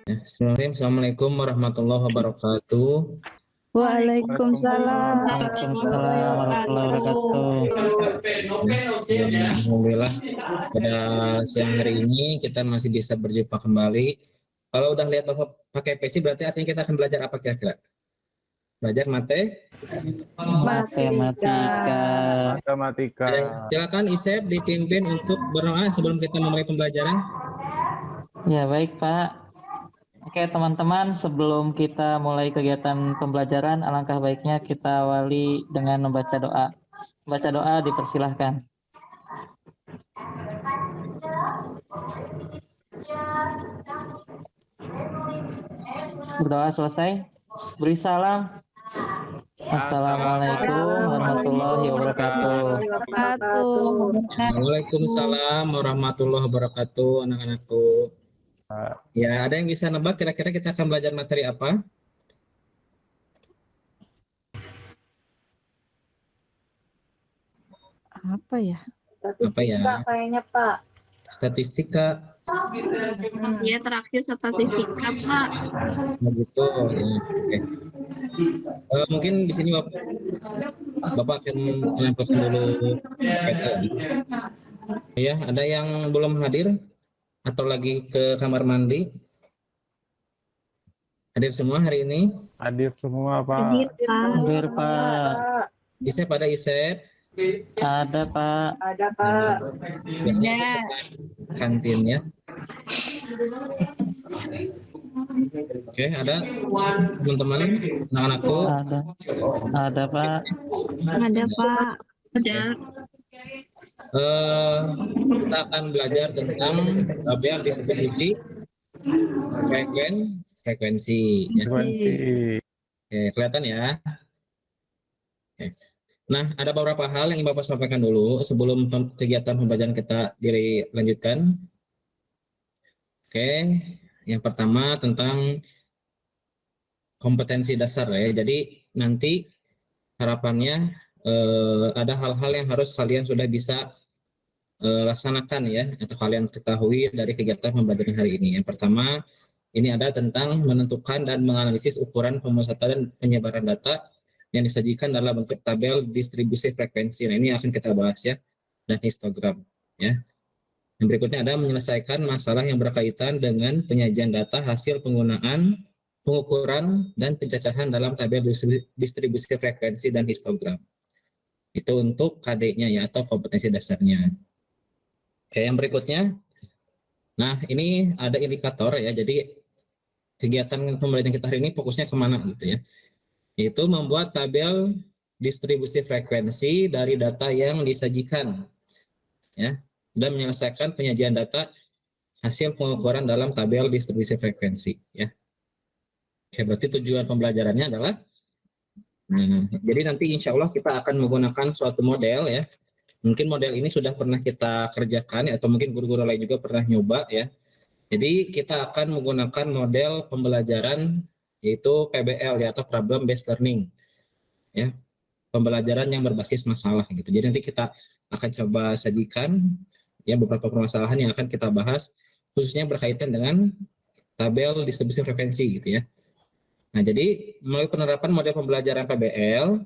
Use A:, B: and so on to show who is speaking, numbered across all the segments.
A: Bismillahirrahmanirrahim. Assalamualaikum warahmatullahi wabarakatuh.
B: Waalaikumsalam
C: Waalaikumsalam warahmatullahi wabarakatuh.
A: Alhamdulillah pada siang hari ini kita masih bisa berjumpa kembali. Kalau udah lihat Bapak pakai peci berarti artinya kita akan belajar apa kira-kira? Belajar
C: Matematika.
A: Silakan Isep dipimpin untuk berdoa sebelum kita memulai pembelajaran.
C: Ya, baik Pak. Oke teman-teman, sebelum kita mulai kegiatan pembelajaran, alangkah baiknya kita awali dengan membaca doa. Membaca doa dipersilahkan. Berdoa selesai. Beri salam. Assalamualaikum warahmatullahi wabarakatuh.
A: Waalaikumsalam warahmatullahi wabarakatuh, anak-anakku. Ya, ada yang bisa nebak kira-kira kita akan belajar materi apa?
B: apa ya?
D: Kayaknya Pak.
A: Statistika.
D: Ya terakhir statistika Pak.
A: Begitu ya. Oke. Mungkin di sini Bapak akan menyampaikan dulu PPT. Ya, ada yang belum hadir atau lagi ke kamar mandi? Hadir semua hari ini?
C: Hadir semua Pak. Hadir Pak.
A: Isep ada Isep?
C: Ada Pak.
D: Ada Pak.
A: Biasanya kantin ya. Oke, ada teman-teman, anak-anakku?
C: Ada Pak.
B: Ada Pak.
D: Ada.
A: Kita akan belajar tentang tabel distribusi frekuensi. Ya. Oke, kelihatan ya. Oke. Nah, ada beberapa hal yang Bapak sampaikan dulu sebelum kegiatan pembelajaran kita dilanjutkan. Oke, yang pertama tentang kompetensi dasar ya. Jadi nanti harapannya ada hal-hal yang harus kalian sudah bisa laksanakan ya, atau kalian ketahui dari kegiatan pembelajaran hari ini. Yang pertama, ini ada tentang menentukan dan menganalisis ukuran pemusatan dan penyebaran data yang disajikan dalam bentuk tabel distribusi frekuensi. Nah, ini akan kita bahas ya, dan histogram ya. Yang berikutnya ada menyelesaikan masalah yang berkaitan dengan penyajian data hasil penggunaan, pengukuran, dan pencacahan dalam tabel distribusi frekuensi dan histogram. Itu untuk KD-nya ya, atau kompetensi dasarnya. Oke, yang berikutnya, nah ini ada indikator ya, jadi kegiatan pembelajaran kita hari ini fokusnya kemana gitu ya, yaitu membuat tabel distribusi frekuensi dari data yang disajikan ya, dan menyelesaikan penyajian data hasil pengukuran dalam tabel distribusi frekuensi ya. Oke, berarti tujuan pembelajarannya adalah jadi nanti insya Allah kita akan menggunakan suatu model ya. Mungkin model ini sudah pernah kita kerjakan ya, atau mungkin guru-guru lain juga pernah nyoba ya. Jadi kita akan menggunakan model pembelajaran yaitu PBL ya, atau Problem Based Learning ya, pembelajaran yang berbasis masalah gitu. Jadi nanti kita akan coba sajikan ya beberapa permasalahan yang akan kita bahas khususnya berkaitan dengan tabel distribusi frekuensi gitu ya. Nah, jadi melalui penerapan model pembelajaran PBL,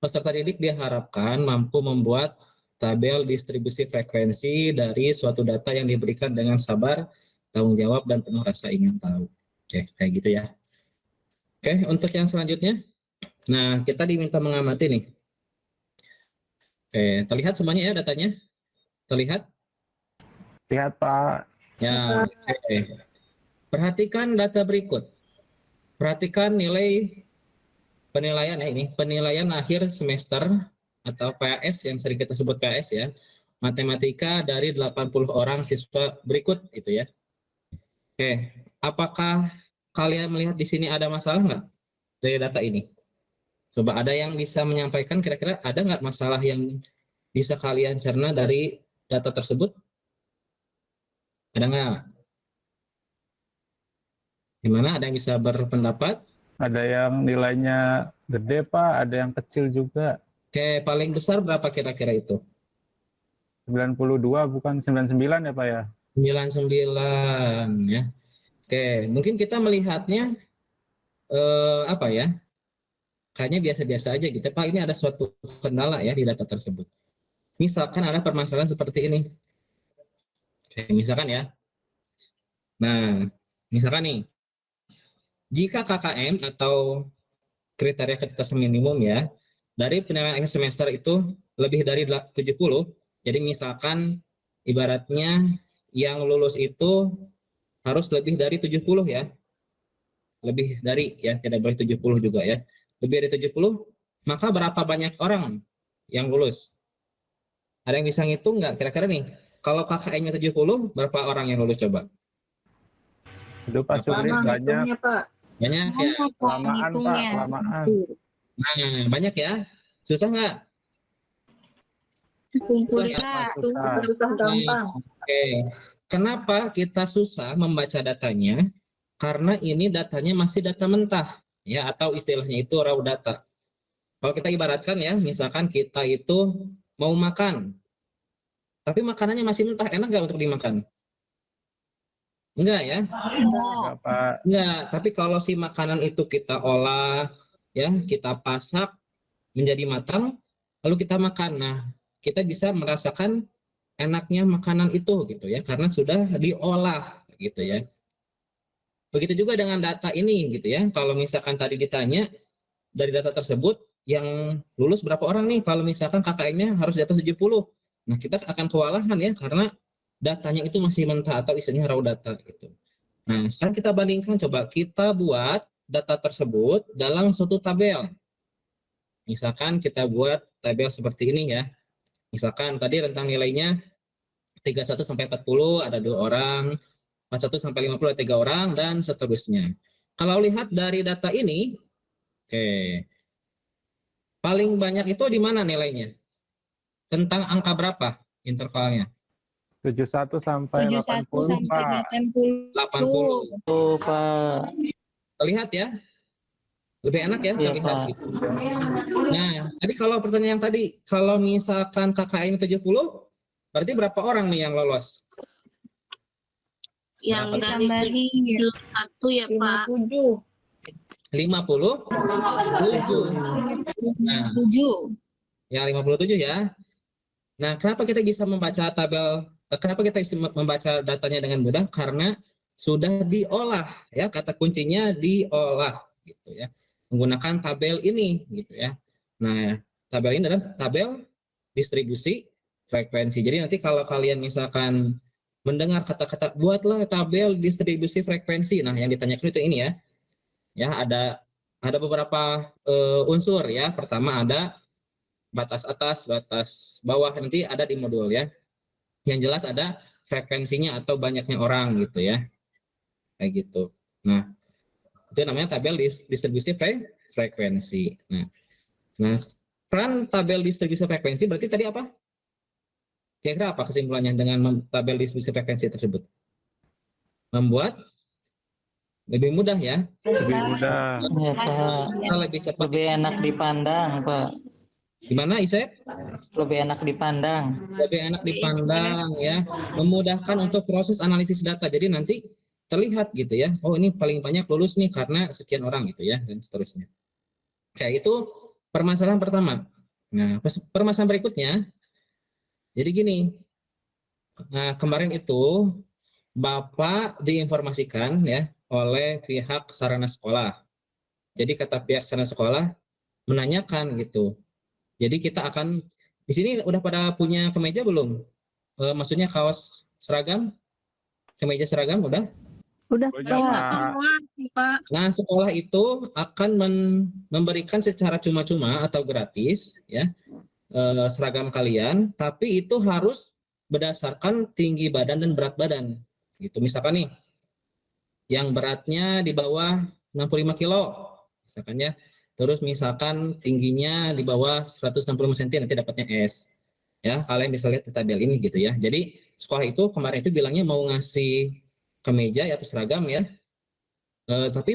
A: peserta didik diharapkan mampu membuat tabel distribusi frekuensi dari suatu data yang diberikan dengan sabar, tanggung jawab, dan penuh rasa ingin tahu. Oke, kayak gitu ya. Oke, untuk yang selanjutnya, nah kita diminta mengamati nih. Oke, terlihat semuanya ya datanya? Terlihat?
C: Lihat Pak.
A: Ya, oke. Perhatikan data berikut. Perhatikan penilaian ya, ini penilaian akhir semester atau PAS yang sering kita sebut PAS ya, matematika dari 80 orang siswa berikut itu ya. Oke, apakah kalian melihat di sini ada masalah nggak dari data ini? Coba ada yang bisa menyampaikan kira-kira ada nggak masalah yang bisa kalian cerna dari data tersebut? Ada nggak? Gimana? Ada yang bisa berpendapat?
C: Ada yang nilainya gede Pak, ada yang kecil juga.
A: Oke, paling besar berapa kira-kira itu?
C: 92 bukan 99 ya Pak ya?
A: 99 ya. Oke, mungkin kita melihatnya apa ya? Kayaknya biasa-biasa aja gitu. Pak, ini ada suatu kendala ya di data tersebut. Misalkan ada permasalahan seperti ini. Oke, misalkan ya. Nah, misalkan nih, jika KKM atau kriteria kualitas minimum ya, dari penilaian akhir semester itu lebih dari 70, jadi misalkan ibaratnya yang lulus itu harus lebih dari 70 ya. Lebih dari ya, tidak boleh 70 juga ya. Lebih dari 70, maka berapa banyak orang yang lulus? Ada yang bisa ngitung nggak kira-kira nih? Kalau KKM-nya 70, berapa orang yang lulus coba?
E: Aduh Pak Supri banyak.
D: Pak.
A: Banyak ya?
E: Kelamaan Pak, kelamaan.
A: Nah, banyak ya? Susah nggak?
D: Susah. Susah gampang.
A: Oke. Kenapa kita susah membaca datanya? Karena ini datanya masih data mentah, ya, atau istilahnya itu raw data. Kalau kita ibaratkan ya, misalkan kita itu mau makan, tapi makanannya masih mentah, enak nggak untuk dimakan? Enggak ya?
E: Enggak, Pak.
A: Enggak, tapi kalau si makanan itu kita olah, ya, kita pasak menjadi matang, lalu kita makan. Nah, kita bisa merasakan enaknya makanan itu gitu ya, karena sudah diolah gitu ya. Begitu juga dengan data ini gitu ya. Kalau misalkan tadi ditanya dari data tersebut yang lulus berapa orang nih, kalau misalkan KKM-nya harus di atas 70. Nah, kita akan kewalahan ya karena datanya itu masih mentah atau istilahnya raw data gitu. Nah, sekarang kita bandingkan, coba kita buat data tersebut dalam suatu tabel. Misalkan kita buat tabel seperti ini ya. Misalkan tadi rentang nilainya 31 sampai 40 ada 2 orang, 41 sampai 50 ada 3 orang, dan seterusnya. Kalau lihat dari data ini, oke, paling banyak itu di mana nilainya? Tentang angka berapa intervalnya?
E: 71 sampai 80 Pak.
A: 80.
C: Tuh Pak.
A: Terlihat ya? Lebih enak ya
C: Iya,
A: terlihat
C: Pak.
A: gitu. Nah, tadi kalau pertanyaan yang tadi, kalau misalkan KKM 70, berarti berapa orang nih yang lolos?
D: Yang dari
B: Ditambahi
D: 1 ya Pak.
A: 57. Nah,
B: 7.
A: ya 57 ya. Nah, kenapa kita bisa membaca tabel, kenapa kita bisa membaca datanya dengan mudah? Karena sudah diolah ya, kata kuncinya diolah gitu ya. Menggunakan tabel ini gitu ya. Nah, tabel ini adalah tabel distribusi frekuensi. Jadi nanti kalau kalian misalkan mendengar kata-kata buatlah tabel distribusi frekuensi. Nah, yang ditanyakan itu ini ya. Ya, ada beberapa unsur ya. Pertama ada batas atas, batas bawah, nanti ada di modul ya. Yang jelas ada frekuensinya atau banyaknya orang gitu ya. Kayak gitu. Nah, itu namanya tabel distribusi frekuensi. Nah, peran tabel distribusi frekuensi berarti tadi apa? Kira-kira apa kesimpulannya dengan tabel distribusi frekuensi tersebut? Membuat lebih mudah ya.
E: Lebih mudah.
C: Iya Pak.
A: Kita lebih cepat.
C: Lebih enak dipandang Pak.
A: Gimana Isep?
C: Lebih enak dipandang.
A: Lebih enak dipandang ya. Memudahkan untuk proses analisis data. Jadi nanti terlihat gitu ya. Oh, ini paling banyak lulus nih karena sekian orang gitu ya, dan seterusnya. Kayak itu permasalahan pertama. Nah, permasalahan berikutnya, jadi gini. Nah, kemarin itu Bapak diinformasikan ya oleh pihak sarana sekolah. Jadi kata pihak sarana sekolah menanyakan gitu. Jadi kita akan di sini udah pada punya kemeja belum? Maksudnya kaos seragam, kemeja seragam udah?
B: Udah,
E: Oh, iya,
B: Pak.
E: Pak.
A: Nah, sekolah itu akan memberikan secara cuma-cuma atau gratis ya seragam kalian, tapi itu harus berdasarkan tinggi badan dan berat badan. Gitu. Misalkan nih, yang beratnya di bawah 65 kilo, misalkan ya. Terus misalkan tingginya di bawah 165 cm, nanti dapatnya S. Ya, kalian bisa lihat di tabel ini gitu ya. Jadi sekolah itu kemarin itu bilangnya mau ngasih kemeja atau seragam ya. Tapi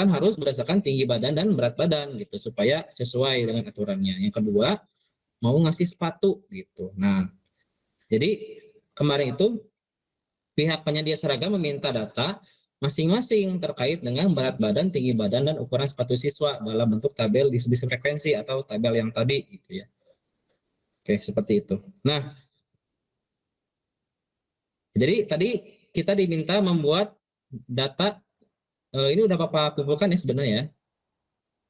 A: harus berdasarkan tinggi badan dan berat badan gitu supaya sesuai dengan aturannya. Yang kedua, mau ngasih sepatu gitu. Nah, jadi kemarin itu pihak penyedia seragam meminta data masing-masing terkait dengan berat badan, tinggi badan, dan ukuran sepatu siswa dalam bentuk tabel distribusi frekuensi atau tabel yang tadi gitu ya. Oke, seperti itu. Nah, jadi tadi kita diminta membuat data, ini udah Bapak kumpulkan ya sebenarnya ya.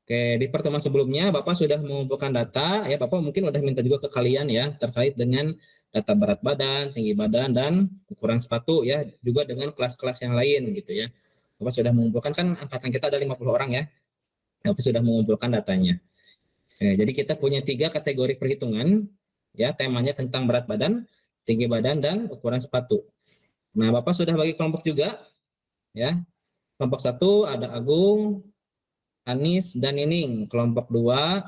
A: Oke, di pertemuan sebelumnya Bapak sudah mengumpulkan data, ya Bapak mungkin udah minta juga ke kalian ya, terkait dengan data berat badan, tinggi badan, dan ukuran sepatu ya, juga dengan kelas-kelas yang lain gitu ya. Bapak sudah mengumpulkan, kan angkatan kita ada 50 orang ya, Bapak sudah mengumpulkan datanya. Jadi kita punya 3 kategori perhitungan, ya temanya tentang berat badan, tinggi badan, dan ukuran sepatu. Nah, Bapak sudah bagi kelompok juga, ya. Kelompok 1 ada Agung, Anis, dan Nining. Kelompok 2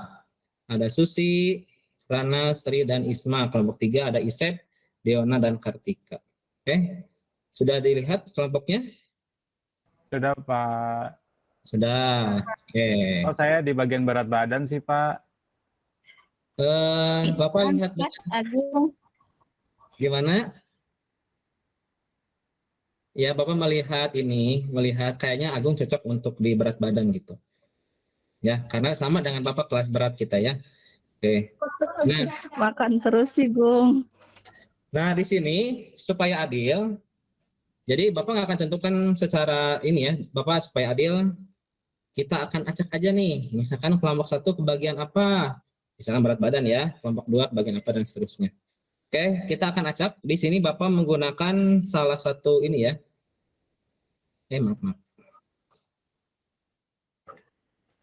A: ada Susi, Rana, Sri, dan Isma. Kelompok 3 ada Isep, Deona, dan Kartika. Oke, sudah dilihat kelompoknya?
E: Sudah, Pak.
A: Sudah. Oke.
E: Oh, saya di bagian berat badan sih, Pak.
A: Bapak lihat
D: Agung.
A: gimana? Ya, Bapak melihat kayaknya Agung cocok untuk di berat badan gitu. Ya, karena sama dengan Bapak kelas berat kita ya. Oke. Nah,
B: Makan terus sih, Gung.
A: Nah, di sini supaya adil, jadi Bapak nggak akan tentukan secara ini ya, Bapak supaya adil, kita akan acak aja nih, misalkan kelompok 1 kebagian apa, misalkan berat badan ya, kelompok 2 kebagian apa, dan seterusnya. Oke, kita akan acak. Di sini Bapak menggunakan salah satu ini ya. Maaf.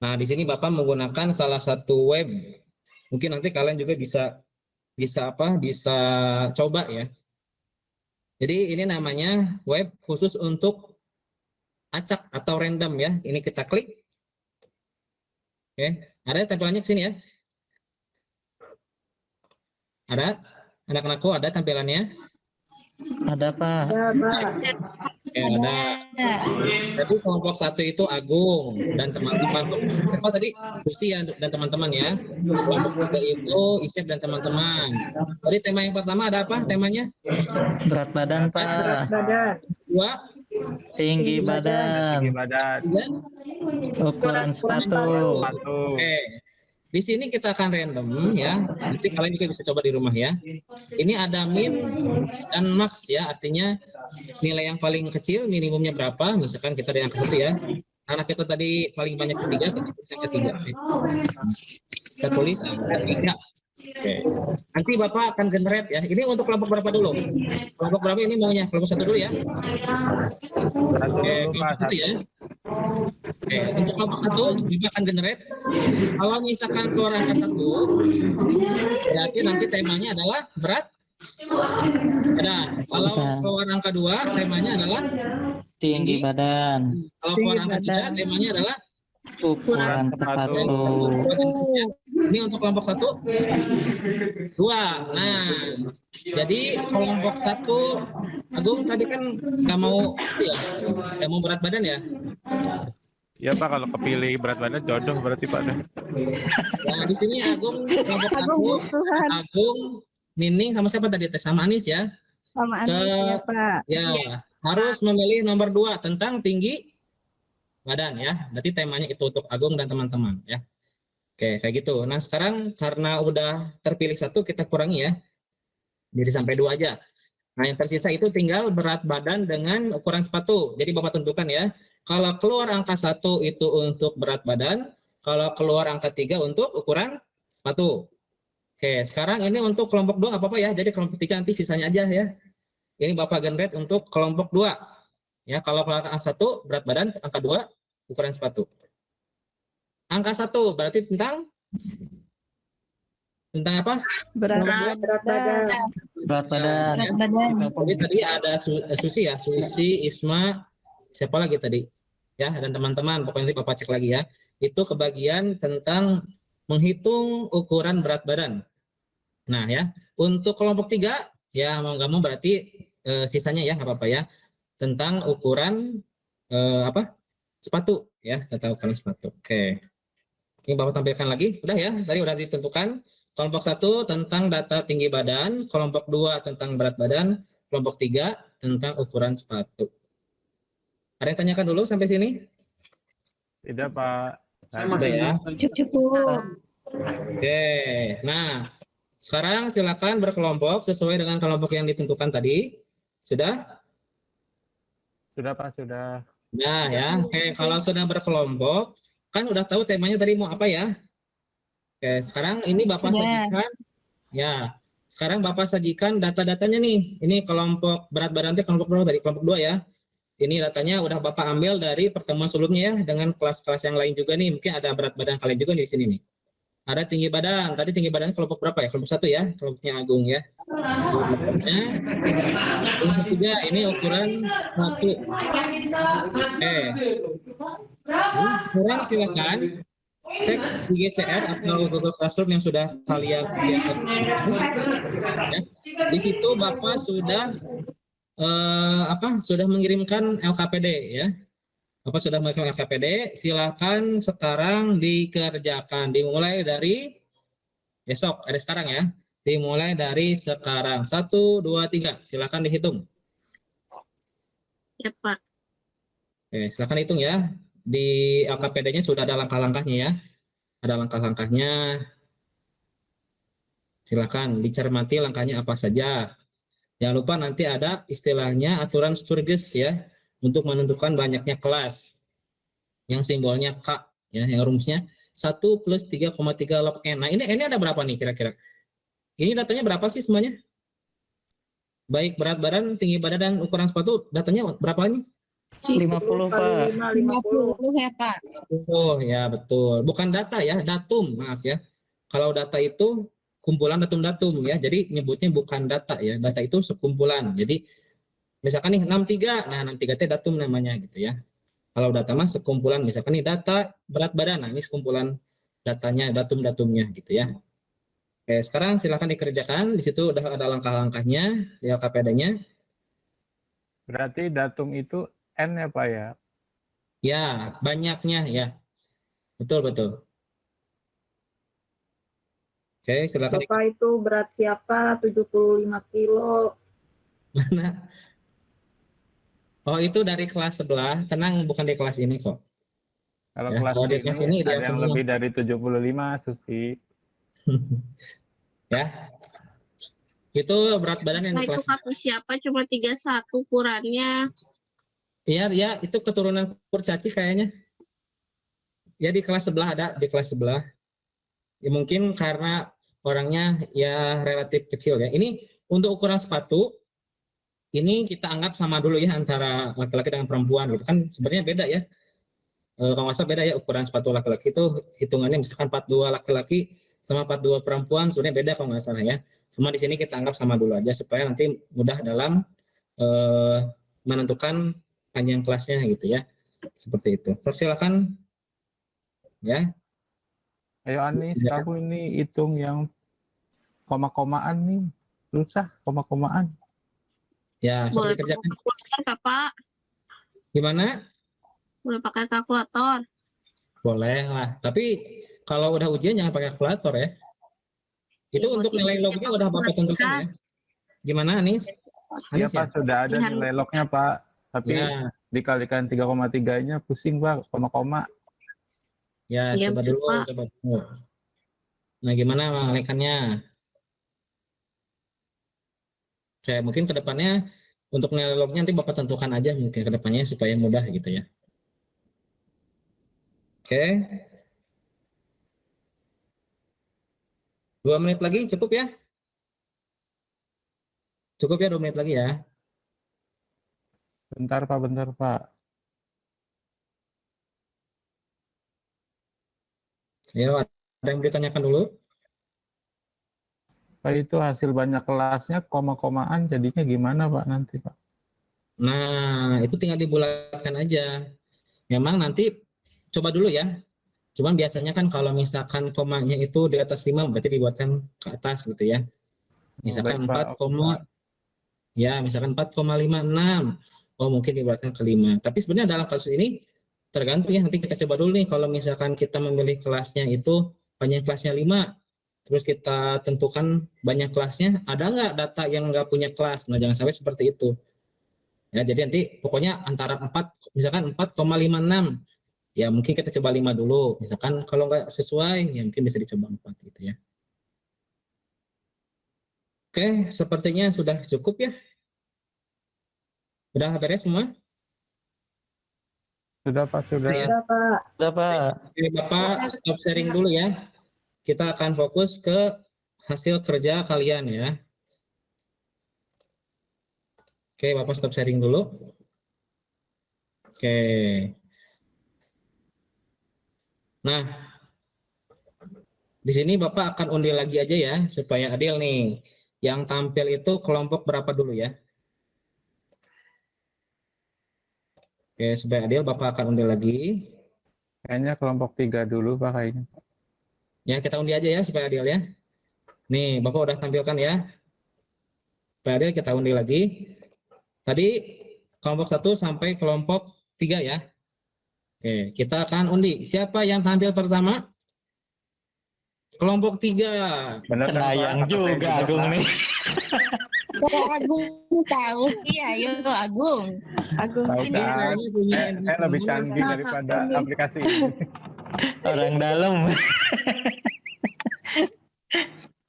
A: Nah, di sini Bapak menggunakan salah satu web. Mungkin nanti kalian juga bisa coba ya. Jadi ini namanya web khusus untuk acak atau random ya. Ini kita klik. Oke, ada tampilannya ke sini ya. Ada? Anak-anakku ada tampilannya?
C: Ada, Pak.
A: Oke, ada. Jadi kelompok 1 itu Agung dan teman-teman. Apa tadi? Susi dan teman-teman ya. Kelompok 3 itu Isep dan teman-teman. Tadi tema yang pertama ada apa temanya?
C: Berat badan, Pak.
B: Badan.
A: 2,
C: Tinggi badan.
E: Tinggi badan.
A: 3.
C: Ukuran sepatu.
E: Sepatu.
A: Oke. Di sini kita akan random ya. Nanti kalian juga bisa coba di rumah ya. Ini ada min dan max ya. Artinya nilai yang paling kecil minimumnya berapa. Misalkan kita di angka 1 ya. Karena kita tadi paling banyak ketiga, kita tulis angka 3. Kita tulis angka 3. Oke. Nanti Bapak akan generate ya. Ini untuk kelompok berapa dulu? Kelompok berapa ini maunya? Kelompok 1 dulu ya.
E: Satu
A: Oke,
E: dulu, Pak.
A: kelompok 1 ya. Oke, untuk kelompok 1 Bapak akan generate. Kalau misalkan keluar angka 1, berarti nanti temanya adalah berat badan. Kalau keluar angka 2, temanya adalah
C: Tinggi badan.
A: Kalau keluar angka 3, temanya adalah
C: Ukuran sepatu.
A: ini untuk kelompok 1, 2. Nah, jadi kelompok 1 Agung tadi kan nggak mau berat badan ya.
E: Ya, Pak, kalau kepilih berat badan jodoh berarti, Pak.
A: Nah, di sini Agung kelompok 1, Agung, Nining sama siapa tadi? Sama Anis ya.
B: Sama Anis ya, Pak.
A: Ya, harus memilih nomor 2 tentang tinggi badan ya. Berarti temanya itu untuk Agung dan teman-teman ya. Oke, kayak gitu. Nah, sekarang karena udah terpilih 1, kita kurangi ya. Jadi sampai 2 aja. Nah, yang tersisa itu tinggal berat badan dengan ukuran sepatu. Jadi Bapak tentukan ya. Kalau keluar angka 1 itu untuk berat badan, kalau keluar angka 3 untuk ukuran sepatu. Oke, sekarang ini untuk kelompok 2 apa-apa ya. Jadi kelompok 3 nanti sisanya aja ya. Ini Bapak generate untuk kelompok 2. Ya, kalau angka 1 berat badan, angka 2 ukuran sepatu. Angka 1 berarti tentang apa?
B: Berat badan.
C: Berat badan.
A: Jadi tadi ada Susi ya, Susi, Isma, siapa lagi tadi? Ya, dan teman-teman, pokoknya nanti Bapak cek lagi ya. Itu kebagian tentang menghitung ukuran berat badan. Nah ya, untuk kelompok 3 ya mau nggak mau berarti sisanya ya nggak apa-apa ya, tentang ukuran sepatu ya, tentang ukuran sepatu. Oke, ini Bapak tampilkan lagi, udah ya, tadi udah ditentukan. Kelompok 1 tentang data tinggi badan, kelompok 2 tentang berat badan, kelompok 3 tentang ukuran sepatu. Ada yang tanyakan dulu sampai sini?
E: Tidak, Pak.
A: Sudah ya.
D: Cukup.
A: Oke. Nah, sekarang silakan berkelompok sesuai dengan kelompok yang ditentukan tadi. Sudah?
E: Sudah, Pak, sudah.
A: Nah, ya. Oke, kalau sudah berkelompok, kan udah tahu temanya tadi mau apa ya? Oke, sekarang ini Bapak
B: Sudah.
A: sajikan. Ya. Sekarang Bapak sajikan data-datanya nih. Ini kelompok berat badan teh kelompok berapa tadi? Kelompok 2 ya. Ini datanya udah Bapak ambil dari pertemuan sebelumnya ya, dengan kelas-kelas yang lain juga nih. Mungkin ada berat badan kalian juga di sini nih. Ada tinggi badan. Tadi tinggi badan kelompok berapa ya? Kelompok 1 ya, kelompoknya Agung ya. Kelompok 3 ini ukuran 1. Kurang silakan cek di GCR atau Google Classroom yang sudah kalian biasa. Ya. Di situ Bapak sudah sudah mengirimkan LKPD ya. Bapak sudah mengirimkan LKPD, silakan sekarang dikerjakan. Dimulai dari besok, ada sekarang ya. Dimulai dari sekarang. 1, 2, 3. Silakan dihitung.
D: Ya, Pak.
A: Oke, silakan hitung ya. Di LKPD-nya sudah ada langkah-langkahnya ya. Ada langkah-langkahnya. Silakan dicermati langkahnya apa saja. Jangan lupa nanti ada istilahnya aturan Sturges ya, untuk menentukan banyaknya kelas. Yang simbolnya K ya, yang rumusnya 1 plus 3,3 log N. Nah, ini ada berapa nih kira-kira? Ini datanya berapa sih semuanya? Baik berat badan, tinggi badan, dan ukuran sepatu, datanya berapa nih?
C: 50, Pak.
B: 50 ya Pak.
A: Oh ya betul. Bukan data ya, datum, maaf ya. Kalau data itu kumpulan datum-datum ya. Jadi nyebutnya bukan data ya. Data itu sekumpulan. Jadi misalkan nih 63. Nah, 63 itu datum namanya gitu ya. Kalau data mah sekumpulan, misalkan nih data berat badan. Nah, ini sekumpulan datanya, datum-datumnya gitu ya. Oke, sekarang silakan dikerjakan. Di situ udah ada langkah-langkahnya di LKPD-nya.
E: Berarti datum itu N ya, Pak ya?
A: Ya, banyaknya ya. Betul, betul. Oke, silakan.
F: Bapak itu berat siapa? 75 kilo.
A: Mana? Oh, itu dari kelas sebelah. Tenang, bukan di kelas ini kok.
E: Kalau
A: Ya,
E: kelas
A: kalau di kelas ini
E: ada
A: ideal
E: yang
A: semua.
E: lebih dari 75, Susi.
A: Ya. Itu berat badan yang
D: Nah,
A: di
D: itu
A: kelas.
D: kakak siapa? Cuma 31 ukurannya.
A: Iya, ya, itu keturunan kurcaci kayaknya. Ya, di kelas sebelah ada, di kelas sebelah. Ya, mungkin karena orangnya ya relatif kecil ya. Ini untuk ukuran sepatu, ini kita anggap sama dulu ya antara laki-laki dengan perempuan gitu kan. Sebenarnya beda ya. Kalau nggak salah beda ya ukuran sepatu laki-laki itu hitungannya misalkan 42 laki-laki sama 42 perempuan sebenarnya beda kalau nggak salah ya. Cuma di sini kita anggap sama dulu aja supaya nanti mudah dalam menentukan panjang kelasnya gitu ya. Seperti itu. Silakan ya.
E: Ayo Anis,
A: Ya.
E: kamu ini hitung yang koma-komaan nih. Susah koma-komaan.
A: Ya, sudah
D: Boleh pakai
A: dikerjakan.
D: kalkulator, Kak, Pak?
A: Gimana?
D: Boleh pakai kalkulator.
A: Boleh lah. Tapi kalau udah ujian jangan pakai kalkulator ya. Itu
D: Ya,
A: untuk
D: buat
A: nilai
D: ibu
A: lognya
D: siapa
A: udah Bapak
D: kalkulator,
A: tentukan
D: Kak?
A: ya. Gimana Anis?
E: Iya,
A: Anis ya?
E: Pak, sudah ada
D: Pilihan.
E: nilai lognya, Pak. Tapi
A: Ya,
E: dikalikan 3,3-nya pusing, Pak, koma-koma.
A: ya
D: Iya,
A: coba
D: betul,
A: dulu,
D: Pak.
A: coba dulu. Nah, gimana mengalihkannya? Saya mungkin ke depannya untuk nilai lognya nanti Bapak tentukan aja mungkin ke depannya supaya mudah gitu ya. Oke. 2 menit lagi cukup ya? Cukup ya 2 menit lagi ya.
E: Bentar, Pak, bentar, Pak.
A: Ya, ada yang mau ditanyakan dulu?
E: Pak, itu hasil banyak kelasnya koma-komaan jadinya gimana, Pak, nanti, Pak?
A: Nah, itu tinggal dibulatkan aja. Memang nanti coba dulu ya. Cuman biasanya kan kalau misalkan komanya itu di atas 5 berarti dibuatkan ke atas gitu ya. Misalkan
E: Baik, Pak.
A: 4,
E: Oke, Pak.
A: ya misalkan 4,56. Oh, mungkin dibuatkan ke 5. Tapi sebenarnya dalam kasus ini tergantung ya. Nanti kita coba dulu nih kalau misalkan kita memilih kelasnya itu panjang kelasnya 5. Terus kita tentukan banyak kelasnya, ada nggak data yang nggak punya kelas? Nah, jangan sampai seperti itu. Ya, jadi nanti pokoknya antara 4, misalkan 4,56. Ya mungkin kita coba 5 dulu. Misalkan kalau nggak sesuai, ya mungkin bisa dicoba 4 gitu ya. Oke, sepertinya sudah cukup ya. Udah beres semua?
E: Sudah Pak, sudah.
A: Ya.
F: Sudah, Pak.
C: Udah Pak.
A: Oke, Bapak stop sharing dulu ya. Kita akan fokus ke hasil kerja kalian ya. Oke, Bapak stop sharing dulu. Oke. Nah, di sini Bapak akan undi lagi aja ya, supaya adil nih. Yang tampil itu kelompok berapa dulu ya? Oke, supaya adil Bapak akan undi lagi.
E: Kayaknya kelompok 3 dulu Pak kayaknya.
A: Ya, kita undi aja ya, supaya adil ya. Nih, Bapak udah tampilkan ya. Supaya adil, kita undi lagi. Tadi kelompok 1 sampai kelompok 3 ya. Oke, kita akan undi. Siapa yang tampil pertama? Kelompok 3.
E: Benar kan Pak?
C: Cenayang
E: Kata saya
C: juga Agung
E: Pak.
C: nih.
G: Kok Agung tahu sih, ayo Agung.
B: Agung
E: Tahu
B: ini
E: kan? Saya lebih canggih daripada aplikasi ini.
C: Orang dalam.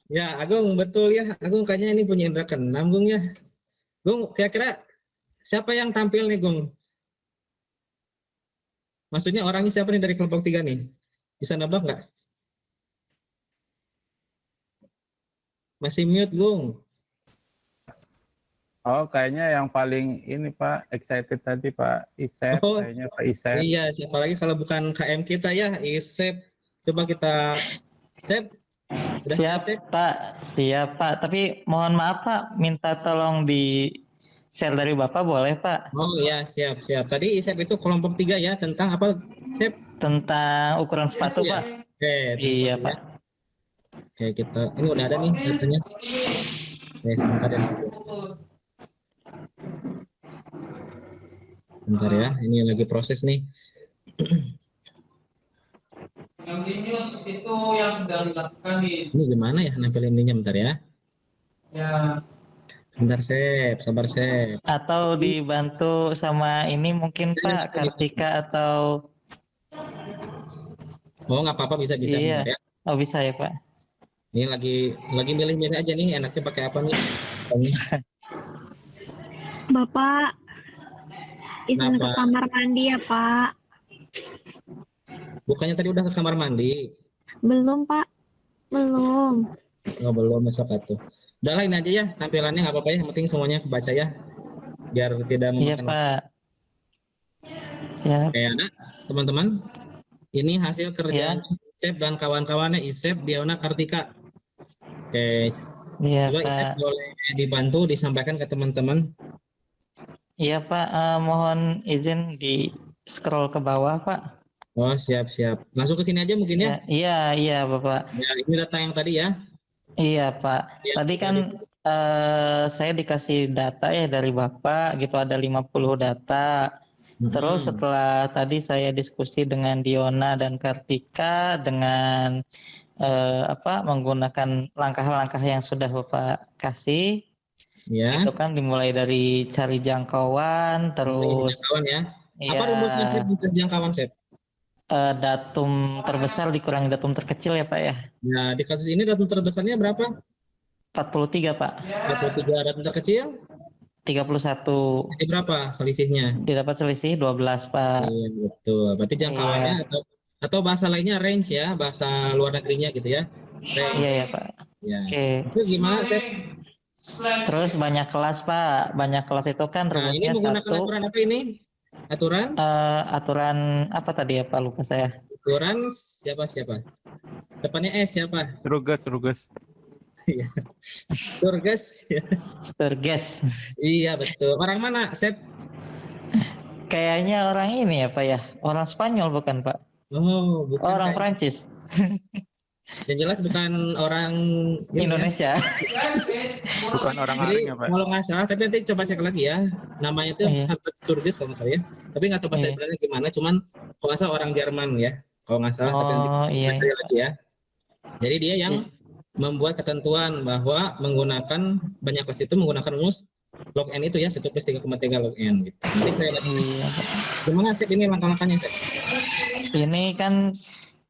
A: Ya, Agung betul ya. Agung kayaknya ini punya indra keenam, Gung ya. Gung, kira-kira siapa yang tampil nih, Gung? Maksudnya orangnya siapa nih dari kelompok 3 nih? Bisa nebak nggak? Masih mute, Gung.
E: Oh, kayaknya yang paling ini Pak, excited tadi Pak Isep,
A: Oh,
E: kayaknya Pak Isep.
A: Iya, siapa lagi kalau bukan KM kita ya, Isep. Coba kita, Sep. Udah
C: Siap
A: Sep?
C: Pak, siap Pak. Tapi mohon maaf Pak, minta tolong di share dari Bapak boleh Pak?
A: Oh iya, siap. Tadi Isep itu kelompok 3 ya, tentang apa, Sep?
C: Tentang ukuran sepatu
A: Iya.
C: Pak.
A: Oke,
C: Iya
A: sepatu
C: Pak.
A: ya. Oke, kita, ini udah ada nih datanya. Oke, sebentar ya, Sep. Bentar ya, ini lagi proses nih.
C: Yang Linus itu yang sedang dilakukan di
A: Ini gimana ya nampilin ininya, bentar ya.
C: ya.
A: Sebentar, Sep, sabar, Sep.
C: Atau dibantu sama ini mungkin Pak,
A: Bisa.
C: Kartika atau
A: Oh, nggak apa-apa, bisa
C: iya.
A: bentar ya.
C: Oh bisa ya Pak.
A: Ini lagi milih-milih aja nih, enaknya pakai apa nih?
D: Bapak, izin ke
A: Kenapa?
D: kamar mandi ya, Pak.
A: Bukannya tadi udah ke kamar mandi?
D: Belum, Pak. Belum.
A: Oh, belum, besok atuh. Udah lah, ini aja ya tampilannya, nggak apa-apa ya, yang penting semuanya kebaca ya, biar tidak
C: Iya
A: memakan
C: Pak. Siap.
A: Oke, ada teman-teman, ini hasil kerjaan Isep dan kawan-kawannya, Isep, Diona, Kartika. Oke,
C: Iya
A: coba Isep
C: Pak.
A: boleh dibantu disampaikan ke teman-teman.
C: Iya Pak, mohon izin di scroll ke bawah Pak.
A: Oh, siap. Langsung ke sini aja mungkin ya.
C: Iya Bapak.
A: Ya, ini data yang tadi ya.
C: Iya Pak.
A: Iya,
C: Tadi kan saya dikasih data ya dari Bapak gitu, ada 50 data. Terus setelah tadi saya diskusi dengan Diona dan Kartika dengan menggunakan langkah-langkah yang sudah Bapak kasih,
A: Ya.
C: itu kan dimulai dari cari jangkauan, terus
A: Jangkauan ya.
C: ya,
A: Apa rumusnya Sep, untuk jangkauan, Sep?
C: datum terbesar dikurangi datum terkecil ya Pak ya.
A: Nah, di kasus ini datum terbesarnya berapa?
C: 43 Pak.
A: 23, datum terkecil?
C: 31.
A: Jadi berapa selisihnya?
C: Didapat selisih 12 Pak.
A: Iya, betul. Berarti jangkauannya atau bahasa lainnya range ya, bahasa luar negerinya gitu ya. Range.
C: Iya ya Pak.
A: Ya.
C: Oke.
A: Terus gimana, Sep?
C: Terus banyak kelas Pak. Banyak kelas itu kan
A: Nah, ini
C: rumusnya
A: menggunakan
C: satu.
A: aturan apa ini? Aturan?
C: Aturan apa tadi ya Pak, lupa saya.
A: Aturan siapa? Depannya S siapa?
E: Ruges.
A: Sturges.
C: Sturges.
A: Iya, betul. Orang mana, Sep?
C: Kayaknya orang ini ya Pak ya. Orang Spanyol bukan Pak?
A: Oh, bukan.
C: Orang
A: kayak-
C: Prancis.
A: Yang jelas bukan orang ini ya.
C: Indonesia.
E: Bukan orang
A: Jadi
E: asing ya Pak.
A: kalau nggak salah, tapi nanti coba cek lagi ya. Namanya itu
C: Iya.
A: Herbert Sturges kalau nggak salah ya. Tapi nggak tahu bahasa
C: Iya.
A: Ibrani gimana. Cuman kalau nggak salah orang Jerman ya. Kalau nggak salah, tapi nanti
C: Oh iya.
A: cek lagi ya. Jadi dia yang membuat ketentuan bahwa menggunakan banyak kelas itu menggunakan rumus log N itu ya, 1 plus 3,3 log N gitu. Nanti saya lihat
C: Iya, Pak.
A: gimana Sep ini langkah-langkahnya Sep?
C: Ini kan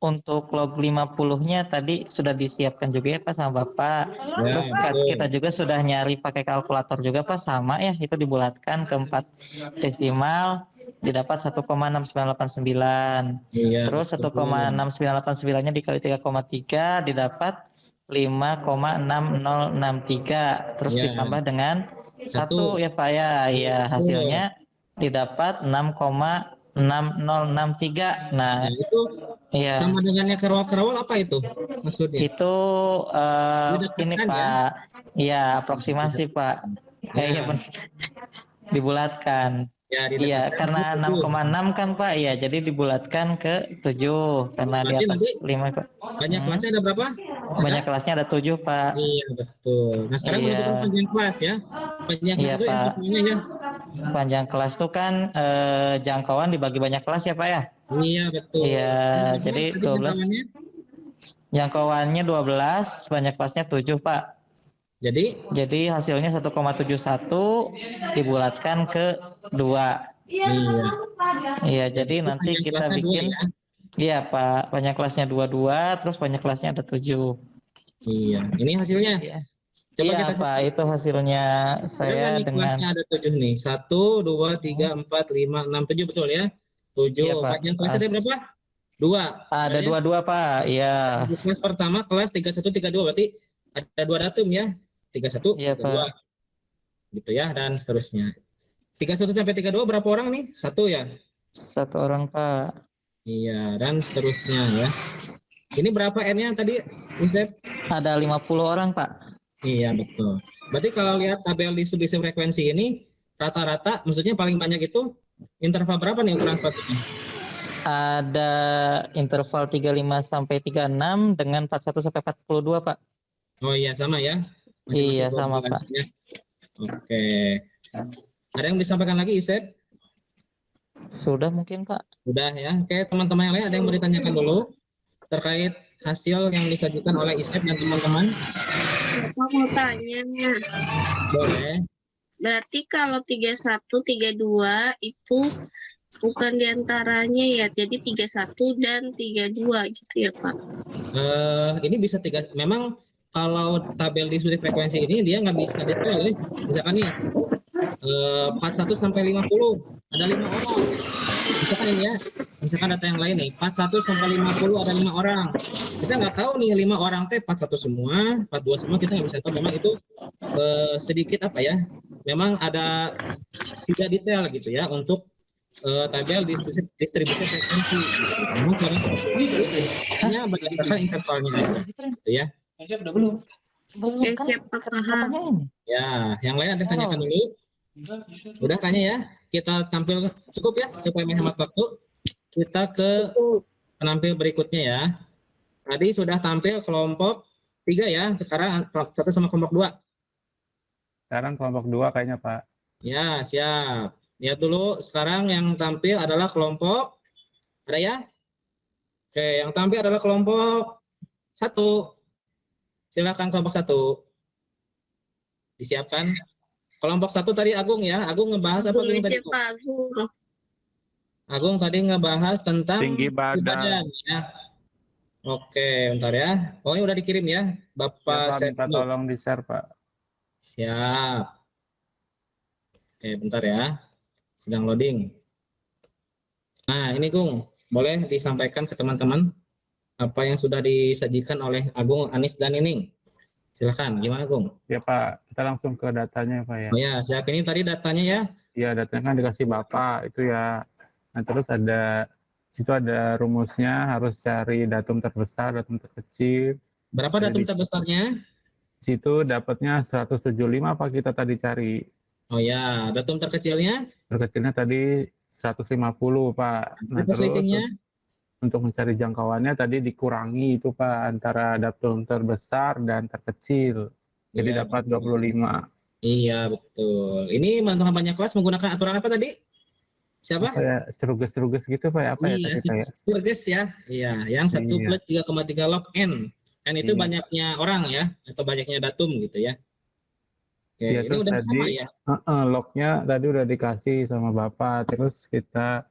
C: untuk log 50-nya tadi sudah disiapkan juga ya Pak sama Bapak.
A: Ya,
C: Terus
A: betul.
C: kita juga sudah nyari pakai kalkulator juga Pak, sama ya, itu dibulatkan ke 4 desimal didapat 1,6989.
A: Iya,
C: Terus
A: betul.
C: 1,6989-nya dikali 3,3 didapat 5,6063. Terus
A: Iya.
C: ditambah dengan
A: Satu.
C: 1 ya Pak ya. Iya, hasilnya didapat 6,6063. Nah,
A: Nah, itu
C: iya.
A: sama dengannya kerawal-kerawal apa itu maksudnya?
C: Itu
A: Didekatkan
C: ini
A: ya?
C: Pak, iya aproksimasi Pak.
A: Ya.
C: Iya benar. Dibulatkan.
A: Ya,
C: Iya,
A: didekatkan
C: karena
A: ke 7.
C: 6,6 kan Pak, iya jadi dibulatkan ke 7 karena di
A: Berarti
C: atas
A: nanti
C: 5 Pak.
A: Banyak kelasnya ada berapa?
C: Banyak kelasnya ada 7 Pak.
A: Iya, betul. Nah, sekarang
C: Iya.
A: menentukan panjang kelas ya. Panjang kelas
C: Iya,
A: itu yang
C: Pak.
A: pertamanya ya.
C: Panjang kelas tuh kan jangkauan dibagi banyak kelas ya Pak ya.
A: Iya, betul.
C: Iya,
A: Sama
C: jadi
A: tadi
C: 12.
A: jangkauannya.
C: Jangkauannya 12, banyak kelasnya 7 Pak.
A: Jadi,
C: Jadi hasilnya 1,71 dibulatkan ke 2.
A: iya.
C: Iya, jadi
A: Itu
C: nanti
A: panjang
C: kita
A: kelasnya 2
C: bikin,
A: ya.
C: iya Pak, banyak kelasnya 22, terus banyak kelasnya ada 7.
A: Iya. Ini hasilnya.
C: Iya,
A: Coba
C: iya
A: kita
C: Pak, itu hasilnya
A: Ada nggak
C: saya
A: nih
C: dengan,
A: kelasnya ada 7 nih. 1, 2, 3, 4, 5, 6, 7 betul ya? 7.
C: Iya, Pak.
A: Panjang kelasnya ada berapa? 2.
C: ada
A: ya?
C: 22 Pak, iya.
A: Di kelas pertama kelas 31, 32 berarti ada 2 datum ya. 31,
C: Iya,
A: 32. Gitu ya, dan seterusnya. 31 sampai 32 berapa orang nih? 1 ya?
C: 1 orang Pak.
A: Iya, dan seterusnya ya. Ini berapa N-nya tadi, Yusef?
C: Ada 50 orang Pak.
A: Iya, betul. Berarti kalau lihat tabel distribusi frekuensi ini, rata-rata, maksudnya paling banyak itu interval berapa nih ukuran sepatunya?
C: Ada interval 35 sampai 36 dengan 41 sampai 42 Pak.
A: Oh iya, sama ya?
C: Iya, sama,
A: 12 ya. Oke. Ada yang disampaikan lagi, Yusef?
C: Sudah mungkin Pak.
A: Udah ya. Oke, teman-teman yang lain ada yang mau ditanyakan dulu terkait hasil yang disajikan oleh Isep dan teman-teman?
H: Aku mau tanya,
A: Boleh.
H: berarti kalau 31, 32 itu bukan diantaranya ya, jadi 31 dan 32 gitu ya Pak?
A: Ini bisa 3. Memang kalau tabel distribusi frekuensi ini dia nggak bisa detail ya. Misalkan nih 41 sampai 50 ada 5 orang. Misalkan ini ya, misalkan data yang lain nih 41 sampai 50 ada 5 orang. Kita nggak tahu nih 5 orang teh 41 semua, 42 semua, kita nggak bisa tahu. Memang itu sedikit apa ya? Memang ada tidak detail gitu ya untuk tabel distribusi frekuensi. Memang karena seperti itu hanya berdasarkan intervalnya aja, gitu ya.
H: Oke, siap Pak, paham.
A: Ya, yang lain ada yang tanyakan dulu. Udah kayaknya ya, kita tampil cukup ya supaya menghemat waktu. Kita ke penampil berikutnya ya. Tadi sudah tampil kelompok 3 ya, sekarang satu sama kelompok 2.
E: Sekarang kelompok 2 kayaknya Pak.
A: Ya, siap. Lihat dulu, sekarang yang tampil adalah kelompok, ada ya? Oke, yang tampil adalah kelompok 1. Silakan kelompok 1. Disiapkan. Kelompok 1 tadi Agung ya. Agung ngebahas apa
H: Agung
A: tuh tadi?
H: aja Pak, Agung.
A: Agung tadi ngebahas tentang
E: Tinggi badan.
A: ya. Oke, bentar ya. Oh, ini udah dikirim ya, Bapak
E: Pak, minta
A: Setno.
E: tolong di-share Pak.
A: Siap. Oke, bentar ya. Sedang loading. Nah, ini Gung, boleh disampaikan ke teman-teman apa yang sudah disajikan oleh Agung, Anis, dan Nining. Silakan, gimana Gung?
E: Ya Pak, kita langsung ke datanya Pak ya.
A: Oh ya, siap. Ini tadi datanya ya.
E: Iya, datanya kan dikasih Bapak itu ya. Nah, terus ada situ ada rumusnya, harus cari datum terbesar, datum terkecil.
A: Berapa datum terbesarnya?
E: Situ dapatnya 175 Pak kita tadi cari.
A: Oh ya, datum terkecilnya?
E: Terkecilnya tadi 150 Pak. Nah,
A: Berapa selisihnya?
E: untuk mencari jangkauannya tadi dikurangi itu Pak antara datum terbesar dan terkecil. Jadi
A: Iya,
E: dapat
A: betul.
E: 25.
A: Iya, betul. Ini menentukan banyak kelas menggunakan aturan apa tadi? Siapa?
E: Apa ya, seruges-seruges gitu Pak ya? Apa ya
A: Iya,
E: tadi Pak ya?
A: Sturges ya. Iya, yang 1
E: Iya.
A: plus 3,3 log N. N itu
E: Iya.
A: banyaknya orang ya, atau banyaknya datum gitu ya. Oke,
E: Ya,
A: ini
E: terus
A: udah sama
E: tadi
A: ya?
E: lognya tadi udah dikasih sama Bapak, terus kita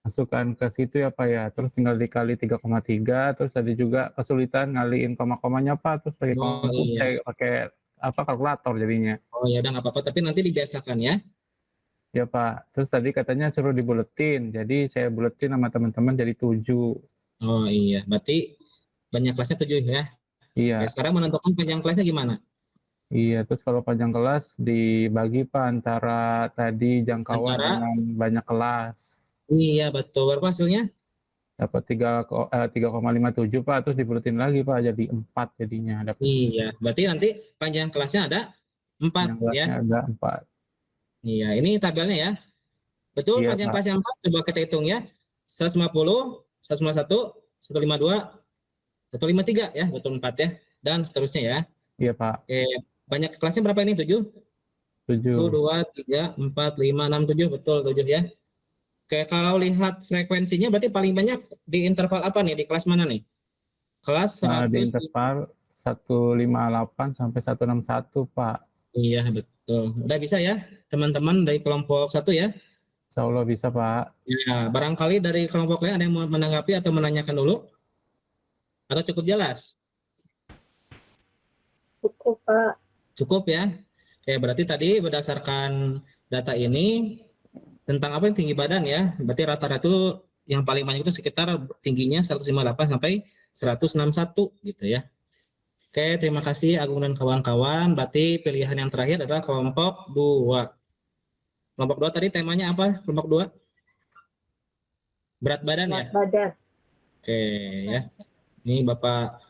E: masukkan ke situ ya Pak ya, terus tinggal dikali 3,3, terus tadi juga kesulitan ngaliin koma-komanya Pak, terus pakai
A: Oh iya.
E: pakai apa kalkulator jadinya.
A: Oh ya udah nggak apa-apa, tapi nanti dibiasakan ya.
E: Ya Pak, terus tadi katanya suruh dibuletin, jadi saya buletin sama teman-teman jadi 7.
A: Oh iya, berarti banyak kelasnya 7 ya. Oke,
E: Iya,
A: sekarang menentukan panjang kelasnya gimana?
E: iya. Terus kalau panjang kelas dibagi Pak antara tadi jangkauan
A: Antara,
E: dengan banyak kelas.
A: iya betul, berapa hasilnya?
E: Dapat 3,57 Pak, terus dibuletin lagi Pak jadi 4 jadinya. Dapat
A: Iya, berarti nanti panjang kelasnya ada 4
E: panjang
A: ya.
E: kelasnya ada 4.
A: Iya, ini tabelnya ya. Betul,
E: Iya
A: panjang
E: Pak.
A: kelasnya 4, coba kita hitung ya. 150, 151, 152, 153 ya, betul 4 ya. Dan seterusnya ya.
E: Iya Pak.
A: Oke, banyak kelasnya berapa ini? 7? 1,
E: 7.
A: 2, 3, 4, 5, 6, 7, betul 7 ya. Oke, kalau lihat frekuensinya berarti paling banyak di interval apa nih? Di kelas mana nih? Kelas
E: Nah, di
A: 100.
E: interval 158 sampai 161 Pak.
A: Iya, betul. Udah bisa ya, teman-teman dari kelompok 1 ya.
E: Insya Allah bisa Pak.
A: Ya, barangkali dari kelompok lain ada yang mau menanggapi atau menanyakan dulu? Atau cukup jelas?
F: Cukup, Pak.
A: Cukup ya. Oke, berarti tadi berdasarkan data ini tentang apa yang tinggi badan ya. Berarti rata-rata itu yang paling banyak itu sekitar tingginya 158 sampai 161 gitu ya. Oke, terima kasih Agung dan kawan-kawan. Berarti pilihan yang terakhir adalah kelompok 2. Kelompok 2 tadi temanya apa? Kelompok 2? Berat badan ya?
F: Berat badan.
A: Oke ya. Ini Bapak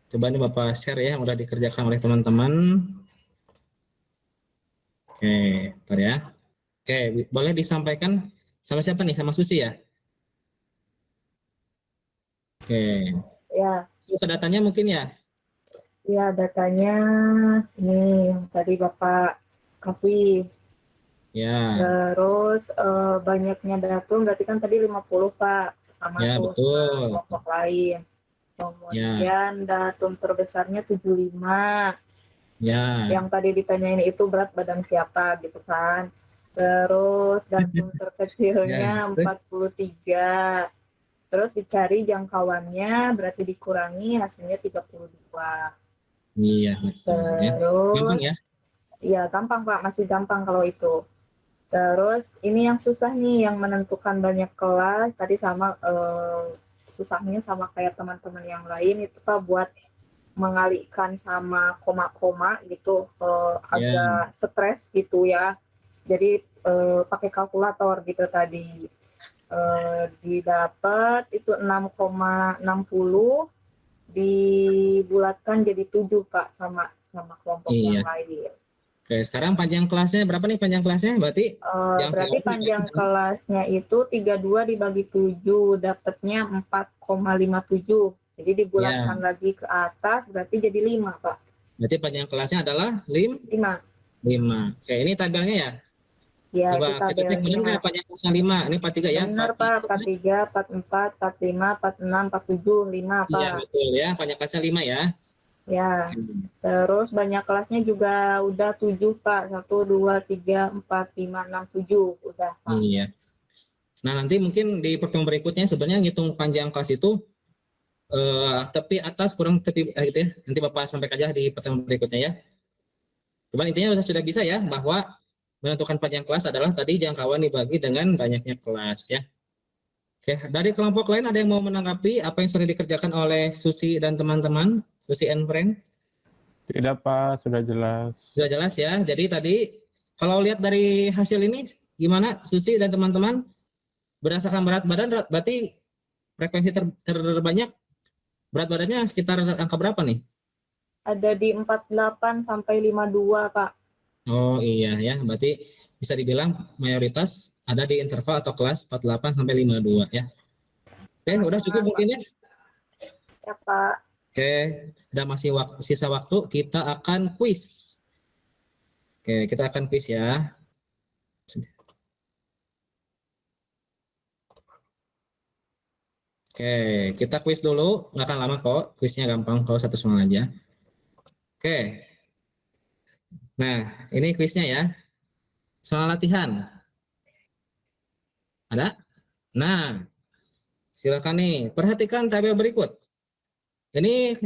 A: coba nih Bapak share ya yang udah dikerjakan oleh teman-teman. Oke, bentar ya. Oke, boleh disampaikan sama siapa nih? Sama Susi ya? Oke.
F: Ya,
A: Ke datanya mungkin ya?
F: ya datanya ini yang tadi Bapak kasih.
A: Ya,
F: Terus banyaknya datum berarti kan tadi 50 Pak. Sama
A: ya
F: tuh
A: betul.
F: sama kelompok lain. Kemudian datum terbesarnya 75.
A: Ya,
F: Yang tadi ditanyain itu berat badan siapa gitu kan. Terus datum terkecilnya
A: Ya, terus?
F: 43. Terus dicari jangkauannya berarti dikurangi hasilnya 32.
A: Iya betul ya.
F: Terus
A: Gampang ya?
F: ya gampang Pak, masih gampang kalau itu. Terus ini yang susah nih yang menentukan banyak kelas tadi sama susahnya sama kayak teman-teman yang lain itu Pak buat mengalihkan sama koma-koma gitu agak stres gitu ya. Jadi pakai kalkulator gitu tadi. Didapat itu 6,60 dibulatkan jadi 7 Pak sama kelompok yang lain.
A: Oke, sekarang panjang kelasnya berapa nih panjang kelasnya? Berarti
F: berarti panjang kelasnya itu 32 dibagi 7 dapatnya 4,57. Jadi dibulatkan lagi ke atas berarti jadi 5 Pak.
A: Berarti panjang kelasnya adalah 5. 5. Oke, ini tabelnya ya?
F: Ya,
A: coba
F: itu
A: kita cek benar nggak panjang kelasnya 5? Ini 43 ya?
F: Benar Pak, 43, 44, 45, 46, 47, 5 Pak.
A: Iya betul ya, panjang kelasnya 5 ya.
F: Ya, terus banyak kelasnya juga udah 7 Pak. 1, 2, 3, 4, 5, 6, 7 udah Pak.
A: Iya. Nah nanti mungkin di pertemuan berikutnya sebenarnya ngitung panjang kelas itu tepi atas kurang tepi gitu ya. Nanti Bapak sampaikan aja di pertemuan berikutnya ya. Cuman intinya sudah bisa ya bahwa menentukan panjang kelas adalah tadi jangkauan dibagi dengan banyaknya kelas ya. Oke, dari kelompok lain ada yang mau menanggapi apa yang sudah dikerjakan oleh Susi dan teman-teman? Susi and friend?
E: Tidak Pak, sudah jelas.
A: Sudah jelas ya. Jadi tadi kalau lihat dari hasil ini gimana Susi dan teman-teman? Berdasarkan berat badan berarti frekuensi terbanyak berat badannya sekitar angka berapa nih?
F: Ada di 48 sampai 52 Pak.
A: Oh iya ya, berarti bisa dibilang mayoritas ada di interval atau kelas 48 sampai 52 ya. Oke, udah cukup mungkin ya?
F: Ya Pak.
A: Oke, udah masih sisa waktu, kita akan kuis. Oke, kita akan kuis ya. Oke, kita kuis dulu, nggak akan lama kok, kuisnya gampang kalau satu soal aja. Oke, Nah, ini kuisnya ya. Soal latihan. Ada? Nah, silakan nih. Perhatikan tabel berikut. Ini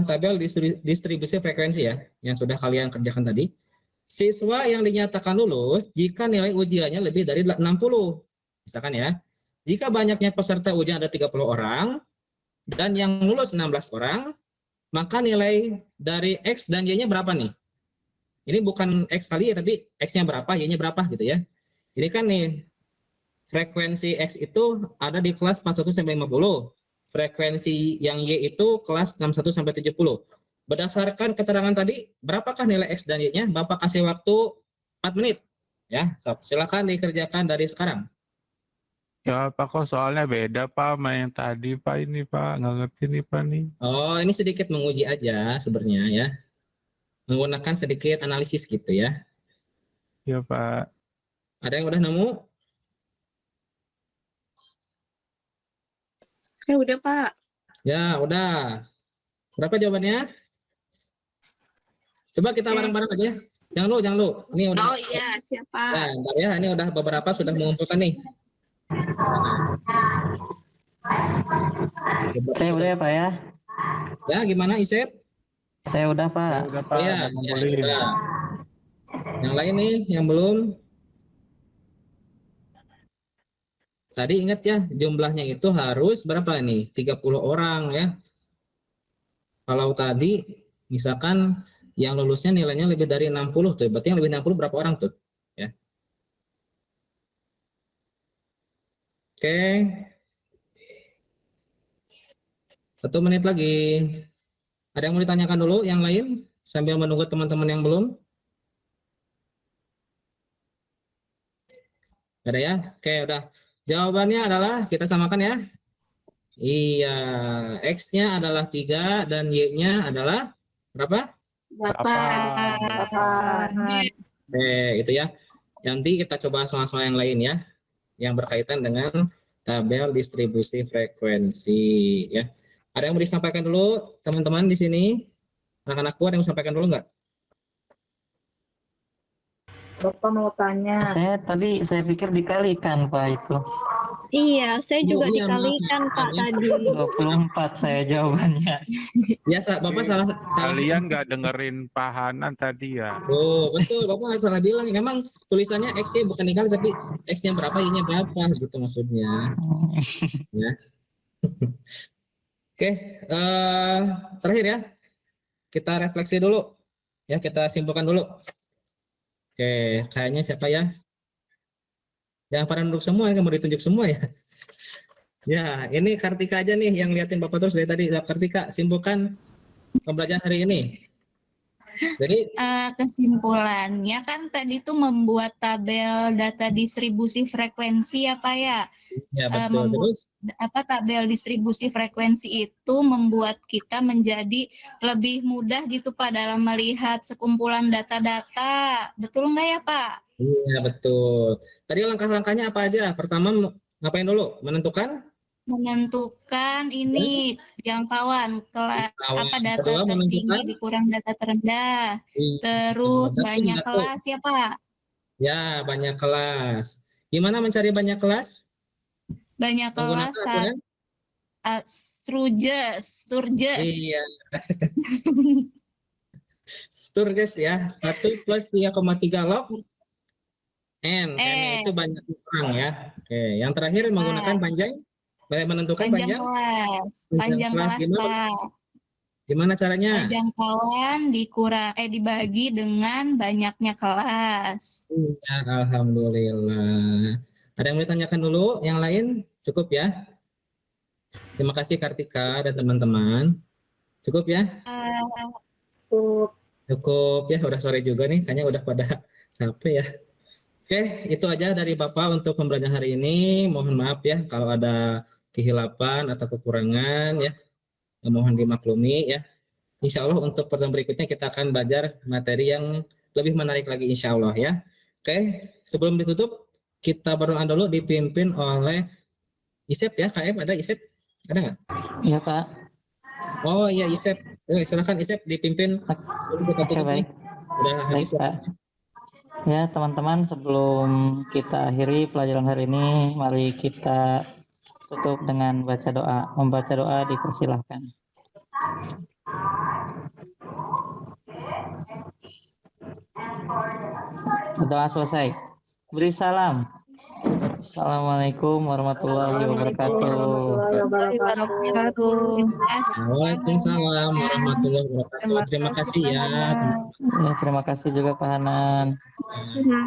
A: tabel distribusi frekuensi ya, yang sudah kalian kerjakan tadi. Siswa yang dinyatakan lulus jika nilai ujiannya lebih dari 60. Misalkan ya, jika banyaknya peserta ujian ada 30 orang, dan yang lulus 16 orang, maka nilai dari X dan Y-nya berapa nih? Ini bukan X kali ya, tapi X-nya berapa, Y-nya berapa gitu ya. Ini kan nih, frekuensi X itu ada di kelas 41-50. Frekuensi yang Y itu kelas 61-70. Berdasarkan keterangan tadi, berapakah nilai X dan Y-nya? Bapak kasih waktu 4 menit. Ya, silakan dikerjakan dari sekarang.
E: Ya Pak, kok soalnya beda Pak sama yang tadi Pak, ini Pak, nggak ngerti nih Pak nih.
A: Oh, ini sedikit menguji aja sebenarnya ya. Menggunakan sedikit analisis gitu ya.
E: Ya Pak.
A: Ada yang udah nemu?
H: Udah Pak.
A: Ya, udah. Berapa jawabannya? Coba kita bareng-bareng aja. Jangan lu. Ini udah.
H: Oh iya, siapa?
A: Nah, bentar ya, ini udah beberapa sudah mengumpulkan nih.
C: Saya udah ya Pak ya.
A: Ya, gimana Isep?
C: Saya udah Pak.
E: Ya udah Pak,
A: Oh, ya,
E: udah
A: ya,
E: ngumpulin.
A: sudah. Yang lain nih, yang belum. Tadi ingat ya, jumlahnya itu harus berapa nih? 30 orang ya. Kalau tadi, misalkan yang lulusnya nilainya lebih dari 60 tuh, berarti yang lebih 60 berapa orang tuh? Ya. Oke. 1 menit lagi. Ada yang mau ditanyakan dulu yang lain sambil menunggu teman-teman yang belum? Ada ya? Oke, udah. Jawabannya adalah kita samakan ya. Iya, X-nya adalah 3 dan Y-nya adalah berapa?
H: Bapak.
A: Itu ya. Nanti kita coba sama-sama yang lain ya. Yang berkaitan dengan tabel distribusi frekuensi ya. Ada yang mau disampaikan dulu teman-teman di sini? Anak-anakku ada yang mau sampaikan dulu nggak?
F: Bapak mau tanya.
C: Saya pikir dikalikan Pak itu.
D: Iya, saya juga
A: iya,
D: dikalikan
A: maaf,
D: Pak
A: ya.
D: tadi.
C: 24 saya jawabannya.
A: Ya, Bapak salah.
E: Kalian nggak dengerin Pak Hanan tadi ya?
A: Oh, betul. Bapak salah bilang. Memang tulisannya X-nya bukan dikali, tapi X-nya berapa, Y-nya berapa gitu maksudnya. Ya. Oke, terakhir ya. Kita refleksi dulu. Ya, kita simpulkan dulu. Oke, kayaknya siapa ya? Jangan pada nunduk semua, mau ditunjuk semua ya. Ya, ini Kartika aja nih yang liatin Bapak terus dari tadi. Kartika, simpulkan pembelajaran hari ini. Jadi
G: Kesimpulannya kan tadi tuh membuat tabel data distribusi frekuensi ya Pak ya.
A: ya betul. Terus
G: Tabel distribusi frekuensi itu membuat kita menjadi lebih mudah gitu Pak dalam melihat sekumpulan data-data. Betul nggak ya Pak?
A: iya betul. Tadi langkah-langkahnya apa aja? Pertama ngapain dulu? Menentukan
G: ini jangkauan kelas data
A: Kedua,
G: tertinggi
A: menentukan
G: dikurang data terendah.
A: Iya,
G: Terus
A: betul.
G: banyak
A: Satu.
G: kelas ya Pak.
A: Ya, banyak kelas. Gimana mencari banyak kelas?
G: Banyak kelas
A: Menggunakan aturan?
G: Sturges.
A: Iya. Sturges ya. 1 plus 3,3 log N. N itu banyak orang ya. Oke, yang terakhir menggunakan panjang. Menentukan
G: Panjang
A: panjang.
G: kelas. Panjang kelas
A: gimana?
G: Pak.
A: Gimana caranya?
G: Jangkauan dibagi dengan banyaknya kelas.
A: Ya, alhamdulillah. Ada yang mau ditanyakan dulu? Yang lain cukup ya? Terima kasih Kartika dan teman-teman. Cukup ya? Cukup ya, udah sore juga nih, kayaknya udah pada capek ya. Oke, itu aja dari Bapak untuk pembelajaran hari ini. Mohon maaf ya kalau ada kehilapan atau kekurangan ya. Mohon dimaklumi ya. Insya Allah untuk pertemuan berikutnya kita akan belajar materi yang lebih menarik lagi insya Allah ya. Oke, sebelum ditutup kita berdoa dulu dipimpin oleh Isep ya. KM ada Isep? Ada nggak?
C: Iya Pak.
A: Oh iya Isep. Silakan Isep dipimpin sebelum kita tutup nih.
C: Baik.
A: Udah
C: Baik,
A: habis.
C: Pak. Ya, teman-teman, sebelum kita akhiri pelajaran hari ini, mari kita tutup dengan baca doa. Membaca doa dipersilahkan. Doa selesai. Beri salam. Assalamualaikum warahmatullahi wabarakatuh.
F: Warahmatullahi wabarakatuh.
A: Waalaikumsalam warahmatullahi wabarakatuh. Terima kasih ya.
C: Ya, terima kasih juga Pak Hanan.
A: teman-teman.